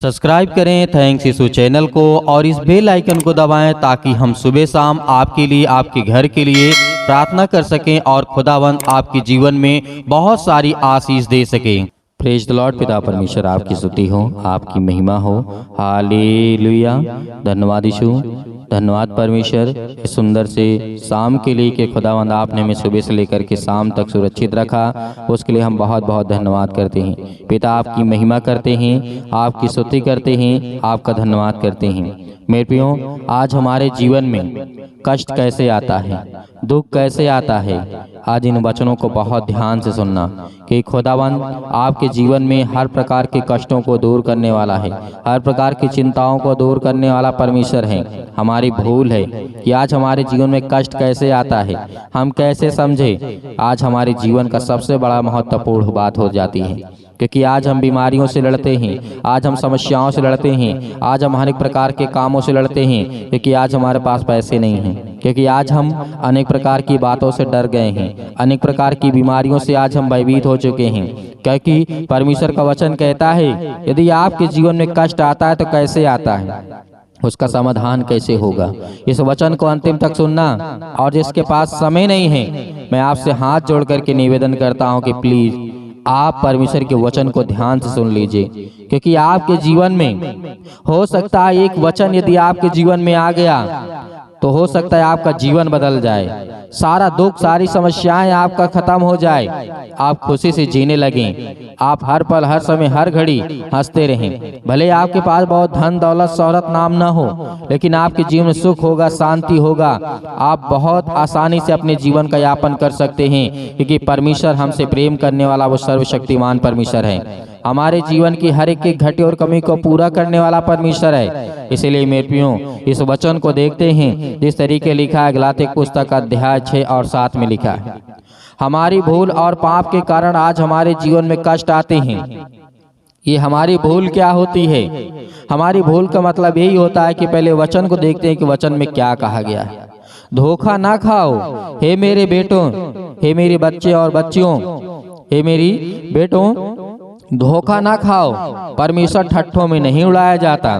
Subscribe करें thanks यीशु channel को और इस बेल आइकन को दबाएं ताकि हम सुबह शाम आपके लिए आपके घर के लिए प्रार्थना कर सकें और खुदावंद आपके जीवन में बहुत सारी आशीष दे सकें। Praise the Lord. पिता परमेश्वर आपकी स्तुति हो, आपकी महिमा हो। हालेलुया। धन्यवाद यीशु, धन्यवाद परमेश्वर इस सुंदर से शाम के लिए कि खुदावंद आपने हमें सुबह से लेकर के शाम तक सुरक्षित रखा, उसके लिए हम बहुत बहुत धन्यवाद करते हैं। पिता आपकी महिमा करते हैं, आपकी स्तुति करते हैं, आपका धन्यवाद करते हैं। मेरे प्रियो, आज हमारे जीवन में कष्ट कैसे आता है, दुख कैसे आता है, आज इन वचनों को बहुत ध्यान से सुनना कि खुदावंद आपके जीवन में हर प्रकार के कष्टों को दूर करने वाला है, हर प्रकार की चिंताओं को दूर करने वाला परमेश्वर है। हमारी भूल है कि आज हमारे जीवन में कष्ट कैसे आता है, हम कैसे समझे। आज हमारे जीवन का सबसे बड़ा महत्वपूर्ण बात हो जाती है, क्योंकि आज हम बीमारियों से लड़ते हैं, आज हम समस्याओं से लड़ते हैं, आज हम अनेक प्रकार के कामों से लड़ते हैं, क्योंकि आज हमारे पास पैसे नहीं हैं, क्योंकि आज हम अनेक प्रकार की बातों से डर गए हैं, अनेक प्रकार की बीमारियों से आज हम भयभीत हो चुके हैं। क्योंकि परमेश्वर का वचन कहता है यदि आपके जीवन में कष्ट आता है तो कैसे आता है, उसका समाधान कैसे होगा। इस वचन को अंतिम तक सुनना। और जिसके पास समय नहीं है, मैं आपसे हाथ जोड़ करके निवेदन करता हूँ कि प्लीज आप परमेश्वर के वचन को ध्यान से सुन लीजिए, क्योंकि आपके जीवन में हो सकता है एक वचन यदि आपके जीवन में आ गया तो हो सकता है आपका जीवन बदल जाए, सारा दुख सारी समस्याएं आपका खत्म हो जाए, आप खुशी से जीने लगें, आप हर पल हर समय हर घड़ी हंसते रहें। भले आपके पास बहुत धन दौलत शोहरत नाम ना हो, लेकिन आपके जीवन में सुख होगा, शांति होगा, आप बहुत आसानी से अपने जीवन का यापन कर सकते हैं, क्योंकि परमेश्वर हमसे प्रेम करने वाला वो सर्वशक्तिमान परमेश्वर है। हमारे जीवन की हर एक घटी और कमी को पूरा करने वाला परमेश्वर है। इसीलिए मेरे प्रियो, इस वचन को देखते हैं जिस तरीके लिखा है गलाती पुस्तक अध्याय 6 और 7 में लिखा है, हमारी भूल और पाप के कारण आज हमारे जीवन में कष्ट आते हैं। ये हमारी भूल क्या होती है? हमारी भूल का मतलब यही होता है कि पहले वचन को देखते हैं कि वचन में क्या कहा गया है। धोखा ना खाओ हे मेरे बेटों, हे मेरे बच्चे और बच्चियों, हे मेरी बेटों, धोखा ना खाओ। परमेश्वर ठट्ठों में नहीं उड़ाया जाता,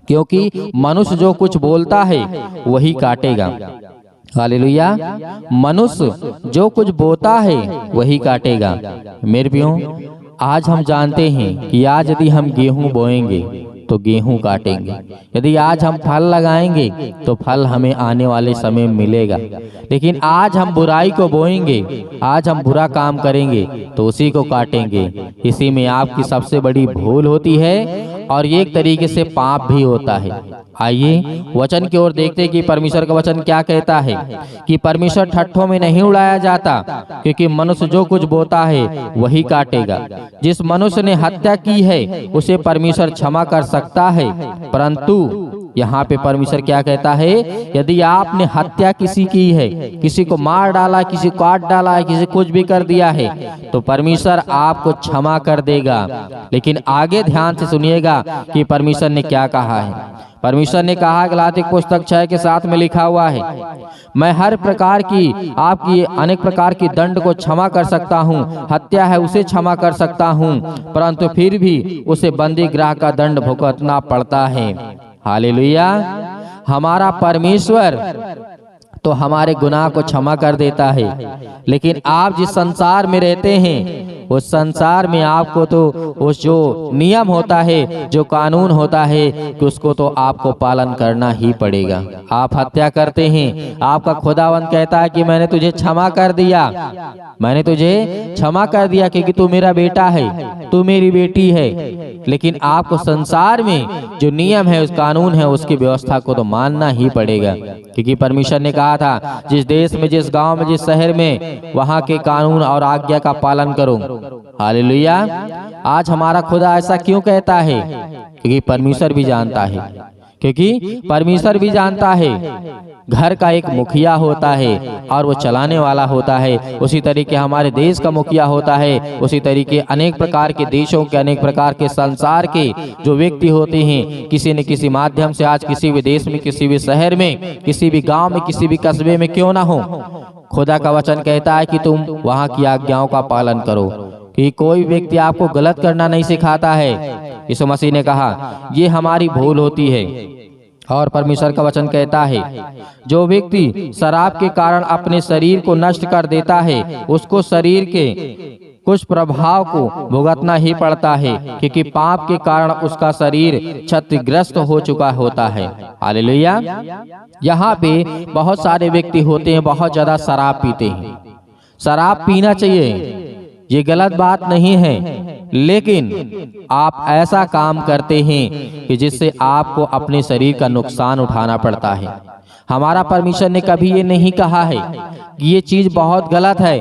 क्योंकि मनुष्य जो कुछ बोलता है वही काटेगा। हालेलुया। मनुष्य जो कुछ बोता है वही काटेगा। मेरे प्रियो, आज हम जानते हैं कि आज यदि हम गेहूं बोएंगे तो गेहूं काटेंगे, यदि आज हम फल लगाएंगे तो फल हमें आने वाले समय में मिलेगा। लेकिन आज हम बुराई को बोएंगे, आज हम बुरा काम करेंगे तो उसी को काटेंगे। इसी में आपकी सबसे बड़ी भूल होती है और ये एक तरीके से पाप भी होता है। आइए वचन की ओर देखते हैं कि परमेश्वर का वचन क्या कहता है कि परमेश्वर ठट्ठों में नहीं उड़ाया जाता, क्योंकि मनुष्य जो कुछ बोता है वही काटेगा। जिस मनुष्य ने हत्या की है उसे परमेश्वर क्षमा कर सकता है, परंतु यहाँ पे परमेश्वर क्या कहता है, यदि आपने हत्या किसी की है, किसी को मार डाला, किसी को काट डाला है, किसी कुछ भी कर दिया है, तो परमेश्वर आपको क्षमा कर देगा। लेकिन आगे ध्यान से सुनिएगा कि परमेश्वर ने क्या कहा है। परमेश्वर ने कहा गलाती पुस्तक 6 के 7 में लिखा हुआ है, मैं हर प्रकार की आपकी अनेक प्रकार की दंड को क्षमा कर सकता हूँ, हत्या है उसे क्षमा कर सकता हूँ, परंतु फिर भी उसे बंदी गृह का दंड भुगतना पड़ता है। हालेलुया। हमारा परमेश्वर तो हमारे गुनाह को क्षमा कर देता है, लेकिन आप जिस संसार में रहते हैं उस संसार में आपको तो उस जो नियम होता है, जो कानून होता है, कि उसको तो आपको पालन करना ही पड़ेगा। आप हत्या करते हैं, आपका खुदावंद कहता है कि मैंने तुझे क्षमा कर दिया, मैंने तुझे क्षमा कर दिया क्योंकि तू मेरा बेटा है, तू मेरी बेटी है। लेकिन आपको संसार में जो नियम है, उस कानून है, उसकी व्यवस्था को तो मानना ही पड़ेगा, क्योंकि परमेश्वर ने कहा था जिस देश में, जिस गांव में, जिस शहर में, वहां के कानून और आज्ञा का पालन करो। हालेलुया। आज हमारा खुदा ऐसा क्यों कहता है? क्योंकि परमेश्वर भी जानता है, क्योंकि परमेश्वर भी जानता है घर का एक मुखिया होता है और वो चलाने वाला होता है। उसी तरीके हमारे देश का मुखिया होता है, उसी तरीके अनेक प्रकार के देशों के, अनेक प्रकार के संसार के जो व्यक्ति होते हैं, किसी न किसी माध्यम से आज किसी भी देश में, किसी भी शहर में, किसी भी गांव में, किसी भी कस्बे में क्यों ना हो, खुदा का वचन कहता है कि तुम वहां की आज्ञाओं का पालन करो। कि कोई व्यक्ति आपको गलत करना नहीं सिखाता है, यीशु मसीह ने कहा ये हमारी भूल होती है। और परमेश्वर का वचन कहता है जो व्यक्ति शराब के कारण अपने शरीर को नष्ट कर देता है उसको शरीर के कुछ प्रभाव को भुगतना ही पड़ता है, क्योंकि पाप के कारण उसका शरीर क्षतिग्रस्त हो चुका होता है। हालेलुया। यहाँ पे बहुत सारे व्यक्ति होते हैं बहुत ज्यादा शराब पीते हैं। शराब पीना चाहिए, ये गलत बात नहीं है, लेकिन आप ऐसा काम करते हैं कि जिससे आपको अपने शरीर का नुकसान उठाना पड़ता है। हमारा परमेश्वर ने कभी ये नहीं कहा है कि ये चीज बहुत गलत है,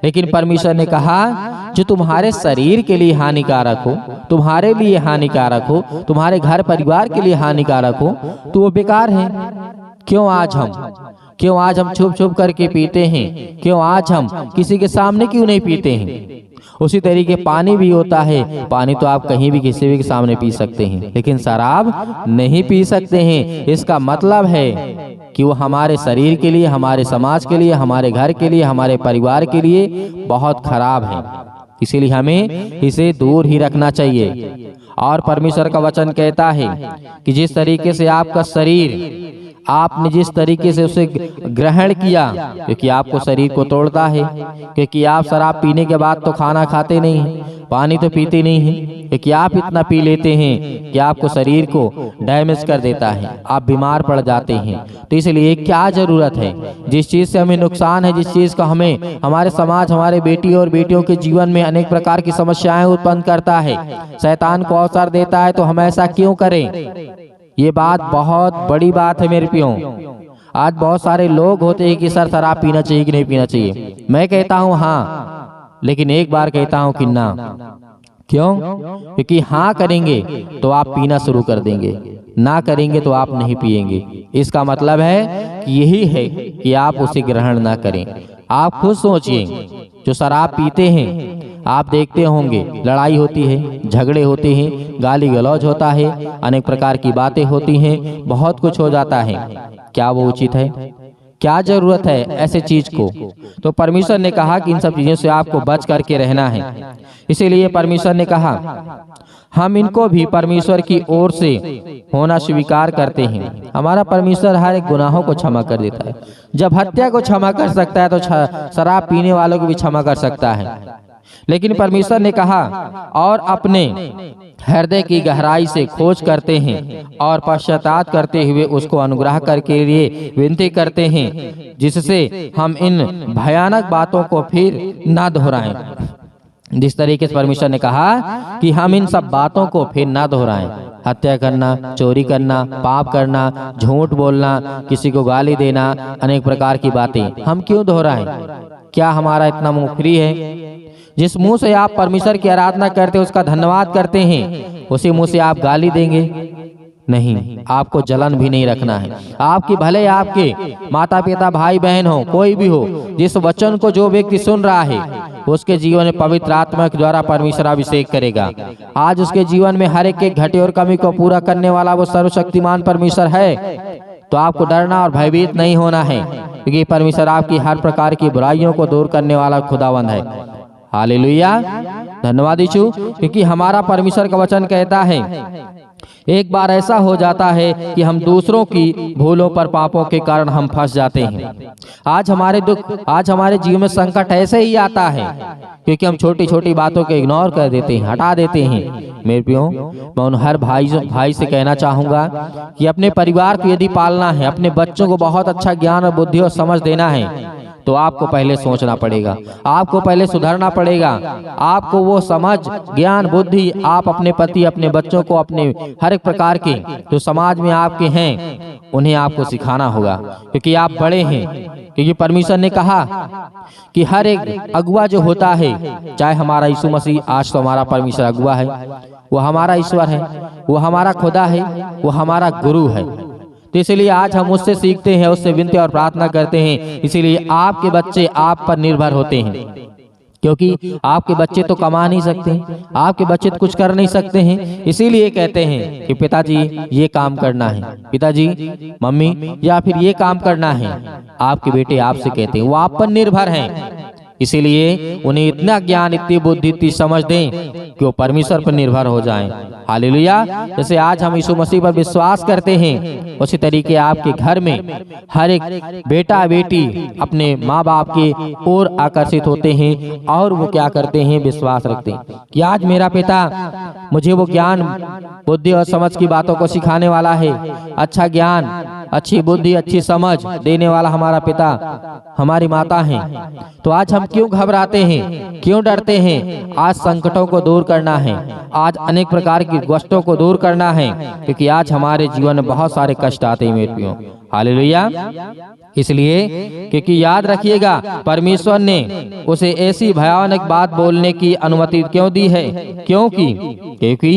लेकिन परमेश्वर ने कहा जो तुम्हारे शरीर के लिए हानिकारक हो, तुम्हारे लिए हानिकारक हो, तुम्हारे घर परिवार के लिए हानिकारक हो, तो वो बेकार है। क्यों आज हम छुप छुप करके पीते हैं? क्यों आज हम किसी के सामने क्यों नहीं पीते हैं? उसी तरीके पानी भी होता है, पानी तो आप कहीं भी किसी भी के सामने पी सकते हैं, लेकिन शराब नहीं पी सकते हैं। इसका मतलब है कि वो हमारे शरीर के लिए, हमारे समाज के लिए, हमारे घर के लिए, हमारे परिवार के लिए बहुत खराब है। इसीलिए हमें इसे दूर ही रखना चाहिए। और परमेश्वर का वचन कहता है कि जिस तरीके से आपका शरीर, आपने जिस तरीके से उसे ग्रहण किया, क्योंकि आपको शरीर को तोड़ता है, क्योंकि आप शराब पीने के बाद तो खाना खाते नहीं हैं, पानी तो पीते नहीं हैं, क्योंकि आप इतना पी लेते हैं कि आपको शरीर को डैमेज कर देता है, आप बीमार पड़ जाते हैं। तो इसलिए क्या जरूरत है, जिस चीज से हमें नुकसान है, जिस चीज का हमें हमारे समाज, हमारे बेटी और बेटियों के जीवन में अनेक प्रकार की समस्याएं उत्पन्न करता है, शैतान को अवसर देता है, तो हम ऐसा क्यों करें? ये बात बहुत बड़ी बात है मेरे प्रियो। आज बहुत सारे लोग होते हैं कि सर शराब पीना चाहिए कि नहीं पीना चाहिए। मैं कहता हूँ हाँ, लेकिन एक बार कहता हूँ कि ना। क्यों? क्योंकि हाँ करेंगे तो आप पीना शुरू कर देंगे, ना करेंगे तो आप नहीं पिएंगे। इसका मतलब है कि यही है कि आप उसे ग्रहण ना करें। आप खुद सोचिए, जो शराब पीते हैं आप देखते होंगे लड़ाई होती है, झगड़े होते हैं, गाली गलौज होता है, अनेक प्रकार की बातें होती हैं, बहुत कुछ हो जाता है। क्या वो उचित है? क्या जरूरत है ऐसे चीज को? तो परमेश्वर ने कहा कि इन सब चीजों से आपको बच करके रहना है। इसीलिए परमेश्वर ने कहा हम इनको भी परमेश्वर की ओर से होना स्वीकार करते हैं। हमारा परमेश्वर हर एक गुनाहों को क्षमा कर देता है। जब हत्या को क्षमा कर सकता है तो शराब पीने वालों को भी क्षमा कर सकता है। लेकिन परमेश्वर ने कहा और अपने हृदय की गहराई से खोज करते हैं और पश्चाताप करते हुए उसको अनुग्रह करके लिए विनती करते हैं, जिससे हम इन भयानक बातों को फिर ना दोहराएं। जिस तरीके से परमेश्वर ने कहा कि हम इन सब बातों को फिर ना दोहराएं, हत्या करना, चोरी करना, पाप करना, झूठ बोलना, किसी को गाली देना, अनेक प्रकार की बातें हम क्यों दोहराएं? क्या हमारा इतना मुंह फ्री है? जिस मुंह से आप परमेश्वर की आराधना करते हैं, उसका धन्यवाद करते हैं, उसी मुंह से आप गाली देंगे? नहीं, आपको जलन भी नहीं रखना है। आपकी भले आपके माता पिता, भाई बहन हो, कोई भी हो, जिस वचन को जो व्यक्ति सुन रहा है उसके जीवन में पवित्र आत्मा के द्वारा परमेश्वर अभिषेक करेगा। आज उसके जीवन में हर एक घटे और कमी को पूरा करने वाला वो सर्वशक्तिमान परमेश्वर है। तो आपको डरना और भयभीत नहीं होना है, क्योंकि परमेश्वर आपकी हर प्रकार की बुराइयों को दूर करने वाला खुदावंद है। हालेलुया, धन्यवाद यीशु। क्योंकि हमारा परमेश्वर का वचन कहता है एक बार ऐसा हो जाता है कि हम दूसरों की भूलों पर, पापों के कारण हम फंस जाते हैं। आज हमारे दुख, आज हमारे जीवन में संकट ऐसे ही आता है क्योंकि हम छोटी छोटी बातों को इग्नोर कर देते हैं, हटा देते हैं। मेरे प्रियो, मैं उन हर भाई से कहना चाहूंगा कि अपने परिवार को यदि पालना है, अपने बच्चों को बहुत अच्छा ज्ञान और बुद्धि और समझ देना है, तो आपको पहले सोचना पड़ेगा, आपको पहले सुधरना पड़ेगा। आपको वो समझ, ज्ञान, बुद्धि आप अपने पति, अपने बच्चों को, अपने हर एक प्रकार के जो समाज में आपके हैं उन्हें आपको सिखाना होगा, क्योंकि आप बड़े हैं। क्योंकि परमेश्वर ने कहा कि हर एक अगुआ जो होता है, चाहे हमारा यीशु मसीह, आज तो हमारा परमेश्वर अगुआ है, वो हमारा ईश्वर है, वो हमारा खुदा है, वो हमारा गुरु है। तो इसलिए आज हम उससे सीखते हैं, उससे विनती और प्रार्थना करते हैं। इसीलिए आपके बच्चे आप पर निर्भर होते हैं, क्योंकि आपके बच्चे तो कमा नहीं सकते, आपके बच्चे तो कुछ कर नहीं सकते हैं। इसीलिए कहते हैं कि पिताजी ये काम करना है, पिताजी, मम्मी, या फिर ये काम करना है। आपके बेटे आपसे कहते हैं, वो आप पर निर्भर हैं। इसीलिए उन्हें इतना ज्ञान, इतनी बुद्धि, इतनी समझ दें कि वो परमेश्वर पर निर्भर हो जाएं। हालेलुया। जैसे आज हम यीशु मसीह पर विश्वास करते हैं, उसी तरीके आपके घर में हर एक बेटा बेटी अपने माँ बाप की ओर आकर्षित होते हैं और वो क्या करते हैं, विश्वास रखते हैं कि आज मेरा पिता मुझे वो ज्ञान बुद्धि और समझ की बातों को सिखाने वाला है। अच्छा ज्ञान, अच्छी बुद्धि, अच्छी समझ देने वाला हमारा पिता, हमारी माता है। तो आज हम क्यों घबराते हैं, क्यों डरते हैं? आज संकटों को दूर करना है, आज अनेक प्रकार की कष्टों को दूर करना है, क्योंकि आज हमारे जीवन में बहुत सारे कष्ट आते हैं मेरे प्रियो। हालेलुया। इसलिए क्योंकि याद रखिएगा, परमेश्वर ने उसे ऐसी भयानक बात बोलने की अनुमति क्यों दी है? क्योंकि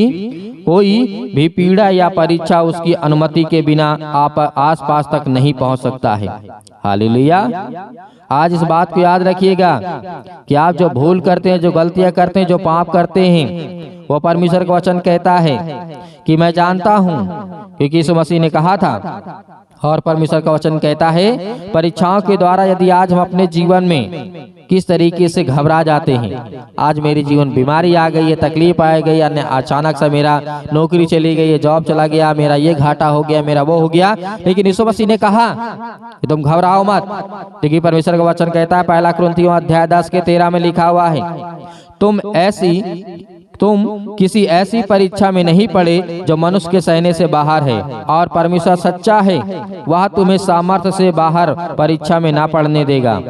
कोई भी पीड़ा या परीक्षा उसकी अनुमति के बिना आप आसपास तक नहीं पहुंच सकता है। हालेलुया। आज इस बात को याद रखिएगा कि आप जो भूल करते हैं, जो गलतियां करते हैं, जो पाप करते हैं, वो परमेश्वर का वचन कहता है कि मैं जानता हूं, क्योंकि यीशु मसीह ने कहा था। और परमेश्वर का वचन कहता है, परीक्षाओं के द्वारा यदि आज हम अपने जीवन में किस तरीके से घबरा जाते हैं, आज मेरे जीवन बीमारी आ गई है, तकलीफ आ गई, अन्य अचानक से मेरा नौकरी चली गई है, जॉब चला गया, मेरा ये घाटा हो गया, मेरा वो हो गया, लेकिन यीशु मसीह ने कहा कि तुम घबराओ मत। देखिए परमेश्वर का वचन कहता है, 1 कुरिन्थियों अध्याय 10 के 13 में लिखा हुआ है, तुम किसी ऐसी परीक्षा में नहीं पड़े जो मनुष्य के सहने से बाहर है, और परमेश्वर सच्चा है, वह तुम्हें सामर्थ्य से बाहर परीक्षा में ना पड़ने देगा।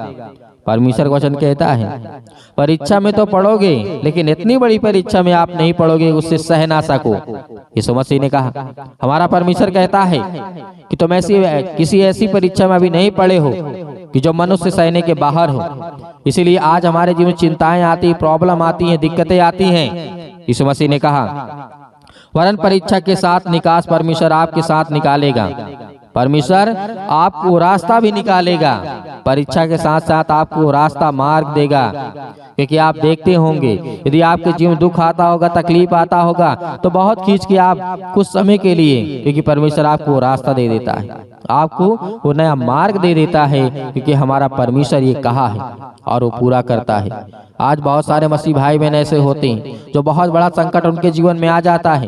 परमेश्वर वचन कहता है परीक्षा में तो पढ़ोगे, लेकिन इतनी बड़ी परीक्षा में आप नहीं पढ़ोगे उससे सह ना सको। यीशु मसीह ने कहा, हमारा परमेश्वर कहता है कि तुम किसी ऐसी परीक्षा में अभी नहीं पढ़े हो कि जो मनुष्य सहने के बाहर हो। इसीलिए आज हमारे जीवन में चिंताएं आती, प्रॉब्लम आती हैं, दिक्कतें आती हैं। यीशु मसीह ने कहा, वरन परीक्षा के साथ निकास परमेश्वर आपके साथ निकालेगा। परमेश्वर आपको रास्ता भी निकालेगा, परीक्षा के साथ साथ आपको रास्ता मार्ग देगा। क्योंकि आप देखते होंगे, यदि आपके जीवन में दुख आता होगा, तकलीफ आता होगा, तो बहुत खींच के आप कुछ समय के लिए, क्योंकि परमेश्वर आपको रास्ता दे देता है, आपको वो नया मार्ग दे देता है, क्योंकि हमारा परमेश्वर ये कहा है और वो पूरा करता है। आज बहुत सारे मसीह भाई बहन ऐसे होते हैं जो बहुत बड़ा संकट उनके जीवन में आ जाता है,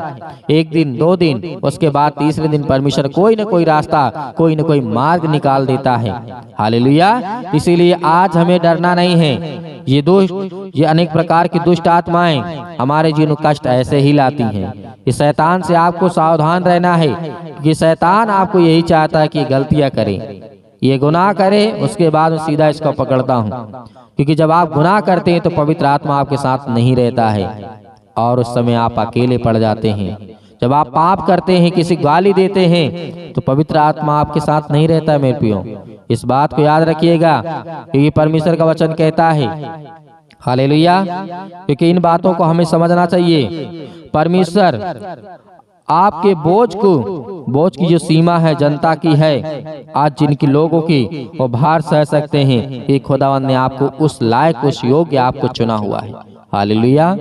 1 दिन 2 दिन, उसके बाद तीसरे दिन परमेश्वर कोई न कोई रास्ता, कोई न कोई मार्ग निकाल देता है। हालेलुया। इसीलिए आज हमें डरना नहीं है। ये अनेक प्रकार की दुष्ट आत्माएं हमारे जीवन में कष्ट ऐसे ही लाती हैं। इस शैतान से आपको सावधान रहना है, कि शैतान आपको यही चाहता है कि गलतियां करें, ये गुनाह करे, उसके बाद मैं सीधा इसको पकड़ता हूँ। क्योंकि जब आप गुनाह करते हैं तो पवित्र आत्मा आपके साथ नहीं रहता है और उस समय आप अकेले पड़ जाते हैं। जब आप पाप करते हैं, किसी गाली देते हैं, तो पवित्र आत्मा आपके साथ नहीं रहता है मेरे प्रियो। इस बात को याद रखिएगा, क्योंकि परमेश्वर का वचन कहता है। हालेलुया। क्योंकि इन बातों को हमें समझना चाहिए। परमेश्वर आपके बोझ की जो सीमा है जनता की है, आज जिनकी लोगों की वो भार सह सकते हैं, कि खुदावंद ने आपको उस लायक, उस योग्य आपको चुना हुआ है। हालेलुया।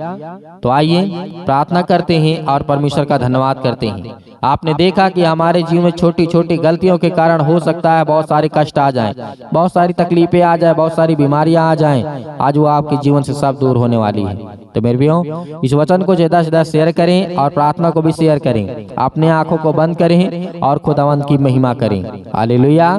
तो आइए प्रार्थना करते हैं और परमेश्वर का धन्यवाद करते हैं। आपने देखा कि हमारे जीवन में छोटी छोटी गलतियों के कारण हो सकता है बहुत सारे कष्ट आ जाएं, बहुत सारी तकलीफें आ जाएं, बहुत सारी बीमारियां आ जाएं। आज वो आपके जीवन से सब दूर होने वाली है। तो मेरे भाइयों, इस वचन को ज्यादा से ज्यादा शेयर करें और प्रार्थना को भी शेयर करें। अपने आंखों को बंद करें और खुदावंद की महिमा करें। हालेलुया।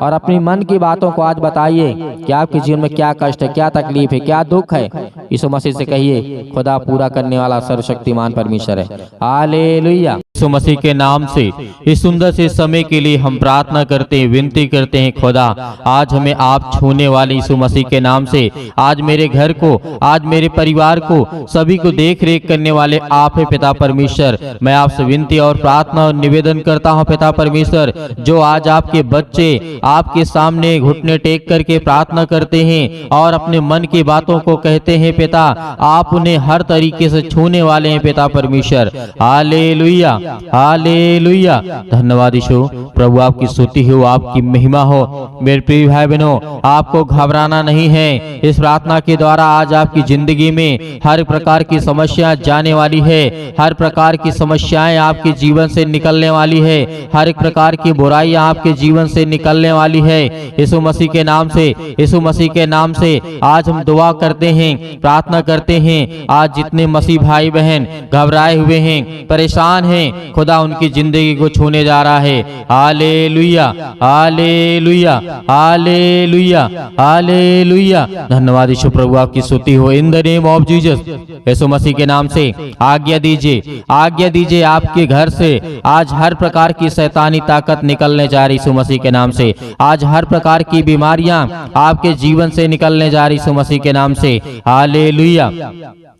और अपनी मन की बातों को आज बताइए कि आपके जीवन में क्या कष्ट है, क्या तकलीफ है, क्या दुख है। यीशु मसीह से कहिए, खुदा पूरा करने वाला सर्वशक्तिमान परमेश्वर है। हालेलुया। यीशु मसीह के नाम से इस सुंदर से समय के लिए हम प्रार्थना करते हैं, विनती करते हैं। खुदा आज हमें आप छूने वाले यीशु मसीह के नाम से, आज मेरे घर को, आज मेरे परिवार को, सभी को देख रेख करने वाले आप है पिता परमेश्वर। मैं आपसे विनती और प्रार्थना और निवेदन करता हूं पिता परमेश्वर, जो आज आपके बच्चे आपके सामने घुटने टेक करके प्रार्थना करते हैं और अपने मन की बातों को कहते हैं पिता, आप उन्हें हर तरीके से छूने वाले हैं पिता परमेश्वर। Hallelujah, hallelujah. धन्यवाद यीशु। प्रभु आपकी स्तुति हो, आपकी महिमा हो। मेरे प्रिय भाई बहनों, आपको घबराना नहीं है। इस प्रार्थना के द्वारा आज आपकी जिंदगी में हर प्रकार की समस्या जाने वाली है, हर प्रकार की समस्याएं आपके जीवन से निकलने वाली है, हर एक प्रकार की बुराइयां आपके जीवन से निकलने वाली है। यीशु मसीह के नाम से, यीशु मसीह के नाम से आज हम दुआ करते हैं, प्रार्थना करते हैं। आज जितने मसीह भाई बहन घबराए हुए हैं, परेशान हैं, खुदा उनकी जिंदगी को छूने जा रहा है। Hallelujah, hallelujah, hallelujah, hallelujah. धन्यवाद यीशु प्रभु, आपकी स्तुति हो in the name of Jesus. यीशु मसीह के नाम से आज्ञा दीजिए, आज्ञा दीजिए आपके घर से आज हर प्रकार की शैतानी ताकत निकलने जा रही यीशु मसीह के नाम से। आज हर प्रकार की बीमारियां आपके जीवन से निकलने जा रही यीशु मसीह के नाम से। Hallelujah,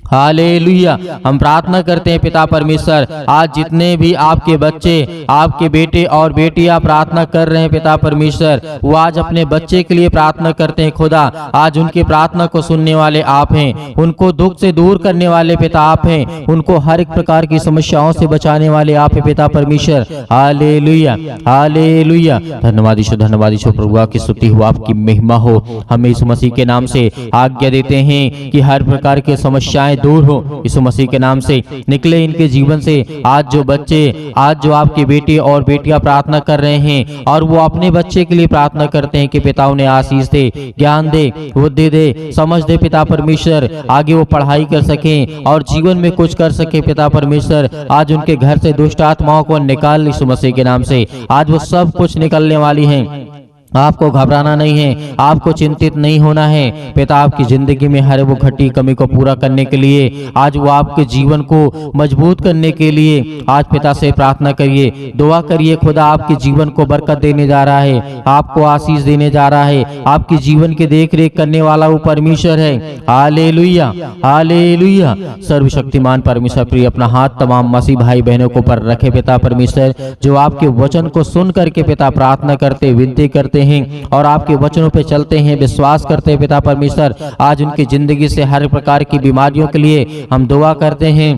hallelujah. हम प्रार्थना करते हैं पिता परमेश्वर, आज जितने भी आपके बच्चे, आपके बेटे और बेटियां प्रार्थना कर रहे हैं पिता परमेश्वर, वो आज अपने बच्चे के लिए प्रार्थना करते हैं खुदा। आज उनकी प्रार्थना को सुनने वाले आप हैं, उनको दुख से दूर करने वाले पिता आप हैं, उनको हर एक प्रकार की समस्याओं से बचाने वाले आप हैं पिता परमेश्वर। Hallelujah, hallelujah. धन्यवाद यीशु, धन्यवाद यीशु प्रभु, की स्तुति हो, आपकी महिमा हो। हम यीशु मसीह के नाम से आज्ञा देते हैं कि हर प्रकार की समस्याएं दूर हो यीशु मसीह के नाम से, निकले इनके जीवन से। आज जो बच्चे, आज जो आपके बेटे और बेटियां प्रार्थना कर रहे हैं और वो अपने बच्चे के लिए प्रार्थना करते हैं कि पिता उन्हें आशीष दे, ज्ञान दे, बुद्धि दे, समझ दे पिता परमेश्वर, आगे वो पढ़ाई कर सकें और जीवन में कुछ कर सके पिता परमेश्वर। आज उनके घर से दुष्ट आत्माओं को निकाल यीशु मसीह के नाम से। आज वो सब कुछ निकलने वाली हैं। आपको घबराना नहीं है, आपको चिंतित नहीं होना है। पिता आपकी जिंदगी में हर वो घटी कमी को पूरा करने के लिए, आज वो आपके जीवन को मजबूत करने के लिए आज पिता से प्रार्थना करिए, दुआ करिए। खुदा आपके जीवन को बरकत देने जा रहा है, आपको आशीष देने जा रहा है। आपके जीवन की देख रेख करने वाला वो परमेश्वर है। Hallelujah, hallelujah. सर्वशक्तिमान परमेश्वर प्रिय अपना हाथ तमाम मसीह भाई बहनों को पर रखे पिता परमेश्वर, जो आपके वचन को सुन करके पिता प्रार्थना करते, विनती करते हैं और आपके वचनों पे चलते हैं, विश्वास करते हैं पिता परमेश्वर। आज उनकी जिंदगी से हर प्रकार की बीमारियों के लिए हम दुआ करते हैं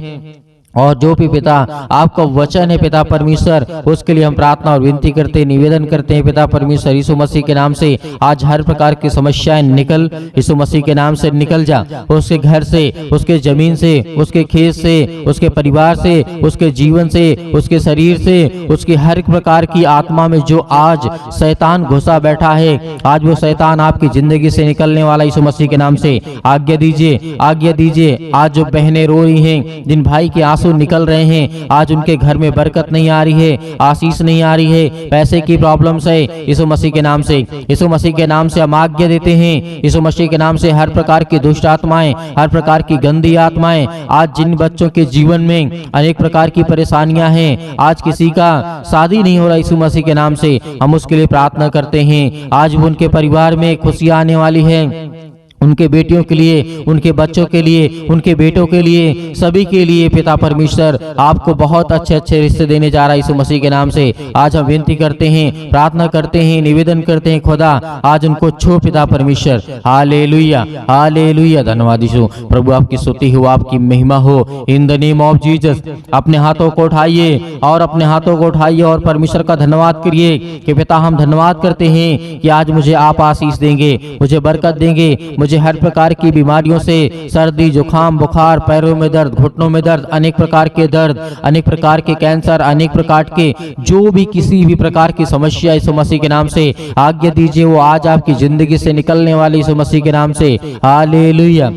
और जो भी पिता आपका वचन है पिता परमेश्वर, उसके लिए हम प्रार्थना और विनती करते हैं, निवेदन करते हैं पिता परमेश्वर। यीशु मसीह के नाम से आज हर प्रकार की समस्याएं निकल, यीशु मसीह के नाम से निकल जा। उसके घर से, उसके जमीन से, उसके खेत से, उसके परिवार से, उसके जीवन से, उसके शरीर से, उसकी हर एक प्रकार की आत्मा में जो आज शैतान घुसा बैठा है, आज वो शैतान आपकी जिंदगी से निकलने वाला यीशु मसीह के नाम से। आज्ञा दीजिए, आज्ञा दीजिए। आज जो बहनें रो रही हैं, जिन भाई के आंसू निकल रहे हैं, आज उनके घर में बरकत नहीं आ रही है, आशीष नहीं आ रही है, पैसे की प्रॉब्लम्स है, यीशु मसीह के नाम से, यीशु मसीह के नाम से हम आज्ञा देते हैं। यीशु मसीह के नाम से हर प्रकार की दुष्ट आत्माएं, हर प्रकार की गंदी आत्माएं, आज जिन बच्चों के जीवन में अनेक प्रकार की परेशानियां हैं, आज किसी का शादी नहीं हो रहा, यीशु मसीह के नाम से हम उसके लिए प्रार्थना करते हैं। आज वो उनके परिवार में खुशियां आने वाली है, उनके बेटियों के लिए, उनके बच्चों के लिए, उनके बेटों के लिए, सभी के लिए पिता परमेश्वर आपको बहुत अच्छे अच्छे रिश्ते देने जा रहा है यीशु मसीह के नाम से। आज हम विनती करते हैं, प्रार्थना करते हैं, निवेदन करते हैं, खुदा आज उनको छू पिता परमेश्वर। Hallelujah, hallelujah. धन्यवाद यीशु प्रभु, आपकी स्तुति हो, आपकी महिमा हो in the name of Jesus. अपने हाथों को उठाइए और अपने हाथों को उठाइए और परमेश्वर का धन्यवाद करिए कि पिता हम धन्यवाद करते हैं कि आज मुझे आप आशीष देंगे, मुझे बरकत देंगे, मुझे हर प्रकार की बीमारियों से, सर्दी, जुकाम, बुखार, पैरों में दर्द, घुटनों में दर्द, अनेक प्रकार के दर्द, अनेक प्रकार के कैंसर, अनेक प्रकार के जो भी किसी भी प्रकार की समस्या यीशु मसीह के नाम से आज्ञा दीजिए, वो आज आपकी जिंदगी से निकलने वाली यीशु मसीह के नाम से। Hallelujah,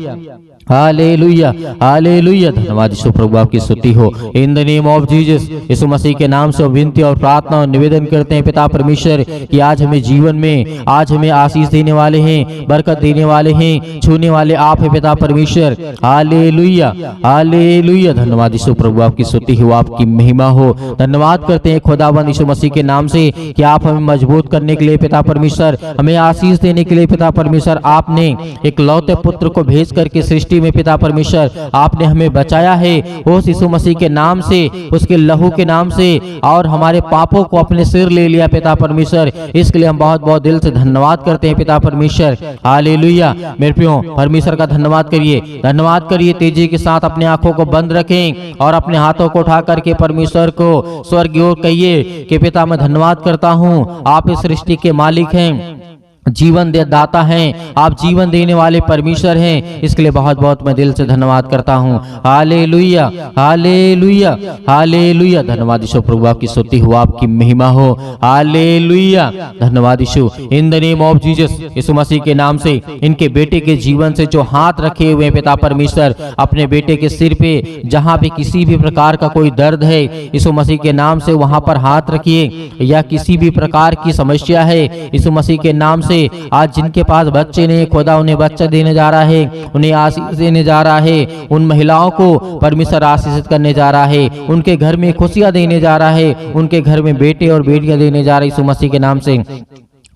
hallelujah, hallelujah. धन्यवाद यीशु प्रभु, आपकी स्तुति हो in the name of Jesus. यीशु मसीह के नाम से विनती और प्रार्थना और निवेदन करते हैं पिता परमेश्वर कि आज हमें जीवन में, आज हमें आशीष देने वाले हैं, बरकत देने वाले हैं, छूने वाले आप हैं पिता परमेश्वर। Hallelujah, hallelujah. धन्यवाद यीशु प्रभु, आपकी स्तुति हो, आपकी महिमा हो। धन्यवाद करते हैं खुदावंद यीशु मसीह के नाम से कि आप हमें मजबूत करने के लिए पिता परमेश्वर, हमें आशीष देने के लिए पिता परमेश्वर, आपने एक लौते पुत्र को भेज करके सृष्टि में पिता परमेश्वर आपने हमें बचाया है उस यीशु मसीह के नाम से, उसके लहू के नाम से, और हमारे पापों को अपने सिर ले लिया पिता परमेश्वर। इसके लिए हम बहुत बहुत दिल से धन्यवाद करते हैं पिता परमेश्वर। हालेलुया। मेरे प्रियो, परमेश्वर का धन्यवाद करिए, धन्यवाद करिए। तेजी के साथ अपने आंखों को बंद रखें और अपने हाथों को उठा करके परमेश्वर को स्वर्ग की ओर कहिए कि पिता मैं धन्यवाद करता हूँ, आप इस सृष्टि के मालिक हैं, जीवन दाता हैं, आप जीवन देने वाले परमेश्वर हैं। इसके लिए बहुत बहुत मैं दिल से धन्यवाद करता हूँ। Hallelujah, hallelujah, hallelujah. धन्यवाद यीशु, प्रभु आपकी स्तुति हो, आपकी महिमा हो। हालेलुया, धन्यवाद यीशु। In the name of Jesus, यीशु मसीह के नाम से इनके बेटे के जीवन से जो हाथ रखे हुए पिता परमेश्वर, अपने बेटे के सिर पे जहाँ पे किसी भी प्रकार का कोई दर्द है, यीशु मसीह के नाम से वहां पर हाथ रखिए। या किसी भी प्रकार की समस्या है, यीशु मसीह के नाम से आज जिनके पास बच्चे नहीं, खुदा उन्हें बच्चा देने जा रहा है, उन्हें आशीष देने जा रहा है। उन महिलाओं को परमेश्वर आशीषित करने जा रहा है, उनके घर में खुशियां देने जा रहा है, उनके घर में बेटे और बेटियां देने जा रही। यीशु मसीह के नाम से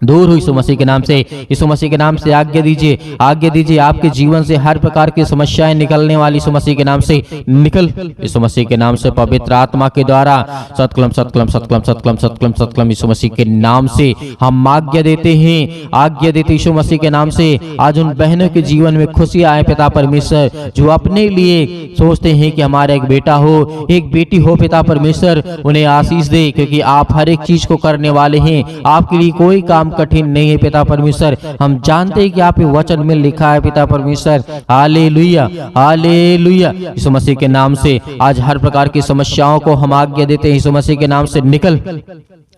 दूर हुई, यीशु मसीह के नाम से, यीशु मसीह के नाम से आज्ञा दीजिए, आज्ञा दीजिए। आपके जीवन से हर प्रकार की समस्याएं निकलने वाली यीशु मसीह के नाम से निकल, यीशु मसीह के नाम से पवित्र आत्मा के द्वारा सतकलम सतकलम सतकलम सतकलम सतकलम सतकलम यीशु मसीह के नाम से हम आज्ञा देते हैं, आज्ञा देते यीशु मसीह के नाम से। आज उन बहनों के जीवन में खुशी आए पिता परमेश्वर, जो अपने लिए सोचते हैं कि हमारा एक बेटा हो, एक बेटी हो, पिता परमेश्वर उन्हें आशीष दे, क्योंकि आप हर एक चीज को करने वाले हैं। आपके लिए कोई काम कठिन नहीं है पिता परमेश्वर। हम जानते हैं कि आप वचन में लिखा है पिता परमेश्वर। Hallelujah, hallelujah. यीशु मसीह के नाम से आज हर प्रकार की समस्याओं को हम आज्ञा देते हैं, यीशु मसीह के नाम से निकल,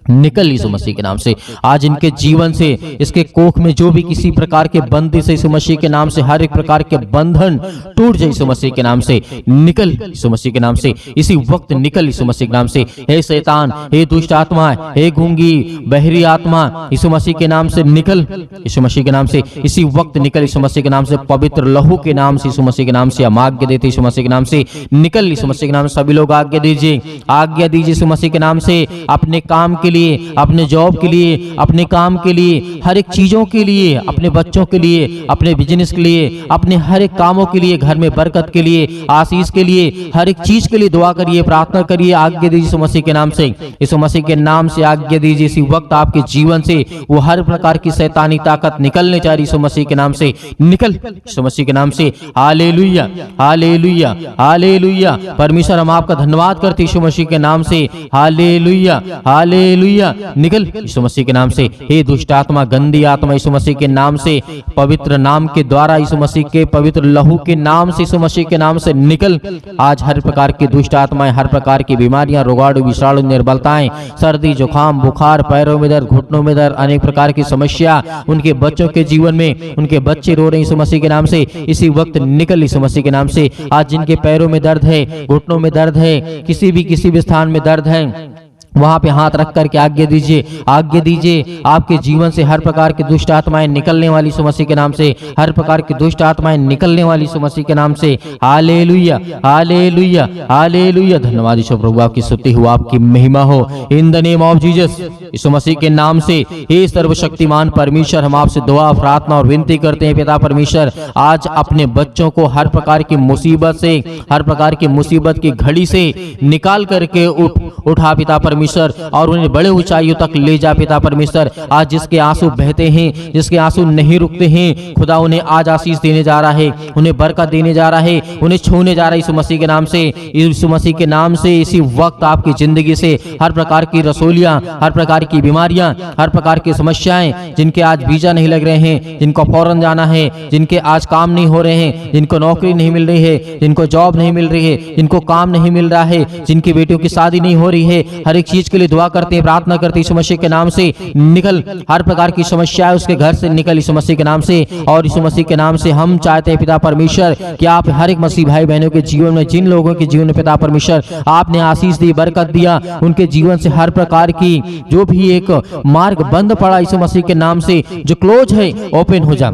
निकल यीशु मसीह के नाम से। आज इनके जीवन से, इसके कोख में जो भी किसी प्रकार के बंदिश यीशु मसीह के नाम से, हर एक प्रकार के बंधन टूट जाए यीशु मसीह के नाम से। निकल यीशु मसीह के नाम से, इसी वक्त निकल यीशु मसीह के नाम से। हे शैतान, हे दुष्ट आत्मा, हे गूंगी बहरी आत्मा, यीशु मसीह के नाम से निकल, यीशु मसीह के नाम से इसी वक्त निकल यीशु मसीह के नाम से। पवित्र लहू के नाम से, यीशु मसीह के नाम से हम आज्ञा देते यीशु मसीह के नाम से निकल, यीशु मसीह के नाम से। सभी लोग आज्ञा दीजिए, आज्ञा दीजिए यीशु मसीह के नाम से। अपने काम के लिए, अपने जॉब के लिए, अपने काम के लिए, हर एक चीजों के लिए, अपने बच्चों के लिए, अपने बिजनेस के लिए, अपने हर एक कामों के लिए, घर में बरकत के लिए, आशीष के लिए, हर एक चीज के लिए दुआ करिए, प्रार्थना करिए। आज्ञा दीजिए यीशु मसीह के नाम से, यीशु मसीह के नाम से आज्ञा दीजिए। इसी वक्त आपके जीवन से वो हर प्रकार की शैतानी ताकत निकलने जा रही यीशु मसीह के नाम से निकल, यीशु मसीह के नाम से। Hallelujah, hallelujah, hallelujah. परमेश्वर हम आपका धन्यवाद करते यीशु मसीह के नाम से। Hallelujah, hallelujah. निकल यीशु मसीह के नाम से। हे दुष्ट आत्मा, गंदी आत्मा, यीशु मसीह के नाम से, पवित्र नाम के द्वारा, यीशु मसीह के पवित्र लहू के नाम से, यीशु मसीह के नाम से निकल। आज हर प्रकार की दुष्ट आत्माएं, हर प्रकार की बीमारियां, रोगाणु, विषाणु, निर्बलताएं, सर्दी, जुकाम, बुखार, पैरों में दर्द, घुटनों में दर्द, अनेक प्रकार की समस्या उनके बच्चों के जीवन में, उनके बच्चे रो रहे हैं यीशु मसीह के नाम से, इसी वक्त निकल यीशु मसीह के नाम से। आज जिनके पैरों में दर्द है, घुटनों में दर्द है, किसी भी स्थान में दर्द है, वहां पे हाथ रख करके आज्ञा दीजिए, आज्ञा दीजिए। आपके जीवन से हर प्रकार की दुष्ट आत्माएं निकलने वाली यीशु मसीह के नाम से, हर प्रकार की दुष्ट आत्माएं निकलने वाली यीशु मसीह के नाम से। Hallelujah, hallelujah, hallelujah. धन्यवाद यीशु, प्रभु आपकी स्तुति हो, आपकी महिमा हो। In the name of Jesus, यीशु मसीह के नाम से। हे सर्वशक्तिमान परमेश्वर, हम आपसे दुआ, प्रार्थना और विनती करते हैं पिता परमेश्वर, आज अपने बच्चों को हर प्रकार की मुसीबत से, हर प्रकार की मुसीबत की घड़ी से निकाल करके उठा पिता परमेश्वर, और उन्हें बड़े ऊंचाइयों तक ले जा पिता परमेश्वर। आज जिसके आंसू बहते हैं, जिसके आंसू नहीं रुकते हैं, खुदा उन्हें आज आशीष देने जा रहा है, उन्हें बरकत देने जा रहा है, उन्हें छूने जा रहा है यीशु मसीह के नाम से, यीशु मसीह के नाम से। इसी वक्त आपकी जिंदगी से हर प्रकार की रसोलियां, हर प्रकार की बीमारियां, हर प्रकार की समस्याएं, जिनके आज वीजा नहीं लग रहे हैं, जिनको फौरन जाना है, जिनके आज काम नहीं हो रहे हैं, जिनको नौकरी नहीं मिल रही है, जिनको जॉब नहीं मिल रही है, जिनको काम नहीं मिल रहा है, जिनकी बेटियों की शादी नहीं हो रही है, हर एक चीज के लिए दुआ करते हैं, प्रार्थना करते हैं यीशु मसीह के नाम से निकल। हर प्रकार की समस्या है उसके घर से निकल यीशु मसीह के नाम से। और यीशु मसीह के नाम से हम चाहते हैं पिता परमेश्वर कि आप हर एक मसीह भाई बहनों के जीवन में, जिन लोगों के जीवन में पिता परमेश्वर आपने आशीष दी, बरकत दिया, उनके जीवन से हर प्रकार की जो भी एक मार्ग बंद पड़ा यीशु मसीह के नाम से, जो क्लोज है, ओपन हो जा,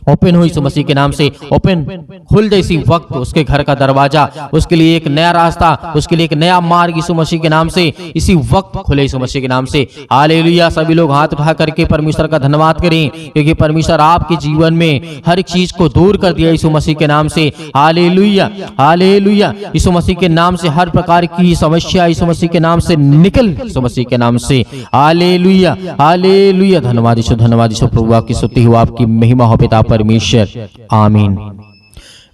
ओपन हो यीशु मसीह के नाम से, ओपन खुल जाए इसी वक्त उसके घर का दरवाजा, उसके लिए एक नया रास्ता, उसके लिए एक नया मार्ग यीशु मसीह के नाम से इसी वक्त खुले यीशु मसीह के नाम से। हालेलुया। सभी लोग हाथ उठा करके परमेश्वर का धन्यवाद करें, क्योंकि परमेश्वर आपके जीवन में हर एक चीज को दूर कर दिया यीशु मसीह के नाम से। Hallelujah, hallelujah. यीशु मसीह के नाम से हर प्रकार की समस्या यीशु मसीह के नाम से निकल, यीशु मसीह के नाम से। Hallelujah, hallelujah. धन्यवाद यीशु, धन्यवाद यीशु, प्रभु आपकी स्तुति हो, आपकी महिमा हो पिता परमेश्वर। आमीन।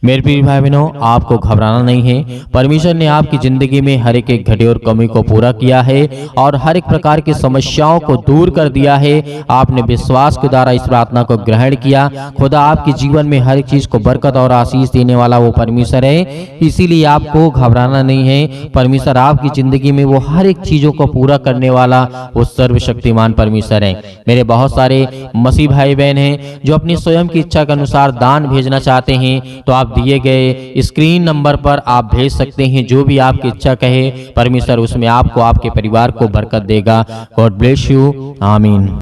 मेरे प्रिय भाई बहनों, आपको घबराना नहीं है। परमेश्वर ने आपकी जिंदगी में हर एक घटे और कमी को पूरा किया है और हर एक प्रकार की समस्याओं को दूर कर दिया है। आपने विश्वास के द्वारा इस प्रार्थना को ग्रहण किया। खुदा आपके जीवन में हर एक चीज को बरकत और आशीष देने वाला वो परमेश्वर है, इसीलिए आपको घबराना नहीं है। परमेश्वर आपकी जिंदगी में वो हर एक चीजों को पूरा करने वाला वो सर्वशक्तिमान परमेश्वर है। मेरे बहुत सारे मसीह भाई बहन हैं जो अपनी स्वयं की इच्छा के अनुसार दान भेजना चाहते हैं, तो आप दिए गए स्क्रीन नंबर पर आप भेज सकते हैं। जो भी आपकी इच्छा कहे, परमेश्वर उसमें आपको, आपके परिवार को बरकत देगा। God bless you. आमीन।